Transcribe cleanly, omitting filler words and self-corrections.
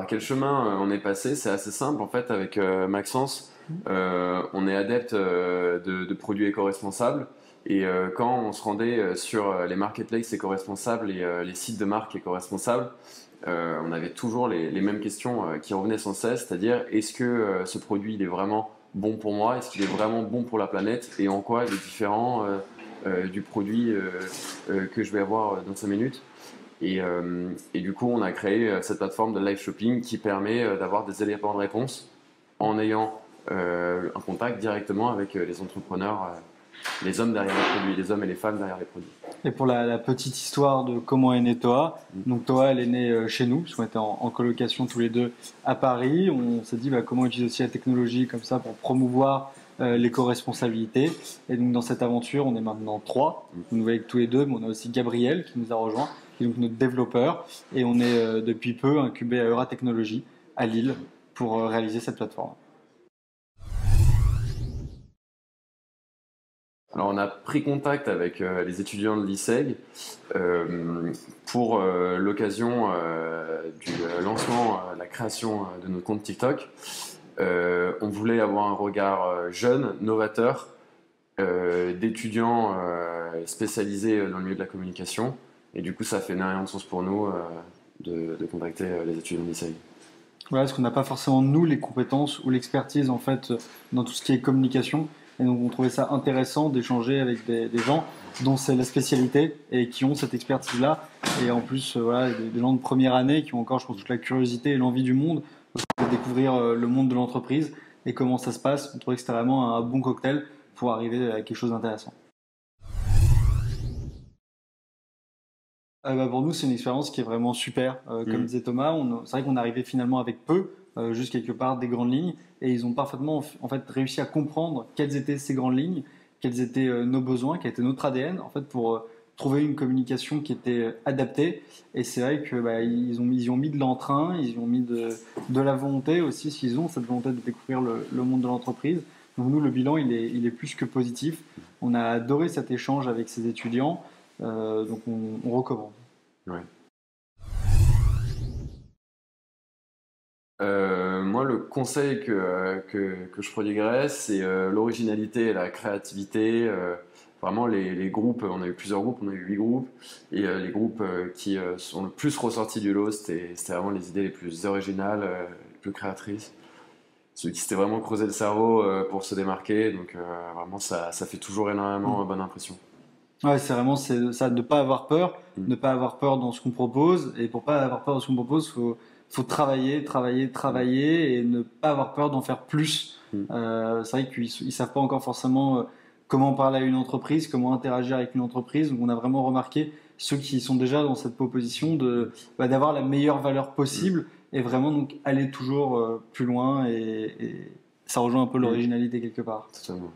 par quel chemin on est passé? C'est assez simple en fait avec Maxence. On est adepte de produits éco-responsables et quand on se rendait sur les marketplaces éco-responsables et les sites de marques éco-responsables, on avait toujours les mêmes questions qui revenaient sans cesse, c'est-à-dire est-ce que ce produit il est vraiment bon pour moi? Est-ce qu'il est vraiment bon pour la planète? Et en quoi il est différent du produit que je vais avoir dans 5 minutes? Et du coup, on a créé cette plateforme de live shopping qui permet d'avoir des éléments de réponse en ayant un contact directement avec les entrepreneurs, les hommes derrière les produits, les hommes et les femmes derrière les produits. Et pour la petite histoire de comment est née Toa, donc Toa, elle est née chez nous, parce qu'on était en colocation tous les deux à Paris. On s'est dit comment utiliser aussi la technologie comme ça pour promouvoir l'éco-responsabilité. Et donc dans cette aventure, on est maintenant 3. Nous avec tous les deux, mais on a aussi Gabriel qui nous a rejoint, qui est donc notre développeur. Et on est depuis peu incubé à Eura Technologies à Lille pour réaliser cette plateforme. Alors, on a pris contact avec les étudiants de l'ISEG pour l'occasion du lancement, la création de notre compte TikTok. On voulait avoir un regard jeune, novateur, d'étudiants spécialisés dans le milieu de la communication. Et du coup, ça fait énormément de sens pour nous de contacter les étudiants de l'ISEG. Voilà, parce qu'on n'a pas forcément, nous, les compétences ou l'expertise, en fait, dans tout ce qui est communication. Et donc, on trouvait ça intéressant d'échanger avec des gens dont c'est la spécialité et qui ont cette expertise-là. Et en plus, voilà, des gens de première année qui ont encore, je pense, toute la curiosité et l'envie du monde de découvrir le monde de l'entreprise et comment ça se passe. On trouvait que c'était vraiment un bon cocktail pour arriver à quelque chose d'intéressant. Pour nous, c'est une expérience qui est vraiment super. Comme disait Thomas, c'est vrai qu'on est arrivé finalement avec peu, juste quelque part des grandes lignes, et ils ont parfaitement en fait réussi à comprendre quelles étaient ces grandes lignes, quels étaient nos besoins, quel était notre ADN, en fait, pour trouver une communication qui était adaptée. Et c'est vrai que ils y ont mis de l'entrain, ils y ont mis de la volonté aussi, s'ils ont cette volonté de découvrir le monde de l'entreprise. Donc nous, le bilan, il est plus que positif. On a adoré cet échange avec ces étudiants. Donc on recommande. Ouais. Moi, le conseil que je prodiguerais, c'est l'originalité et la créativité. Vraiment, les groupes, on a eu plusieurs groupes, on a eu 8 groupes, et les groupes qui sont le plus ressortis du lot, c'était vraiment les idées les plus originales, les plus créatrices. Ceux qui s'étaient vraiment creusé le cerveau pour se démarquer, donc vraiment, ça fait toujours énormément bonne impression. Ouais, c'est vraiment ça, de ne pas avoir peur, ne pas avoir peur dans ce qu'on propose. Et pour pas avoir peur dans ce qu'on propose, faut travailler, travailler, travailler et ne pas avoir peur d'en faire plus. C'est vrai qu'ils savent pas encore forcément comment parler à une entreprise, comment interagir avec une entreprise. Donc on a vraiment remarqué ceux qui sont déjà dans cette proposition d'avoir la meilleure valeur possible et vraiment donc aller toujours plus loin et ça rejoint un peu l'originalité quelque part. Totalement.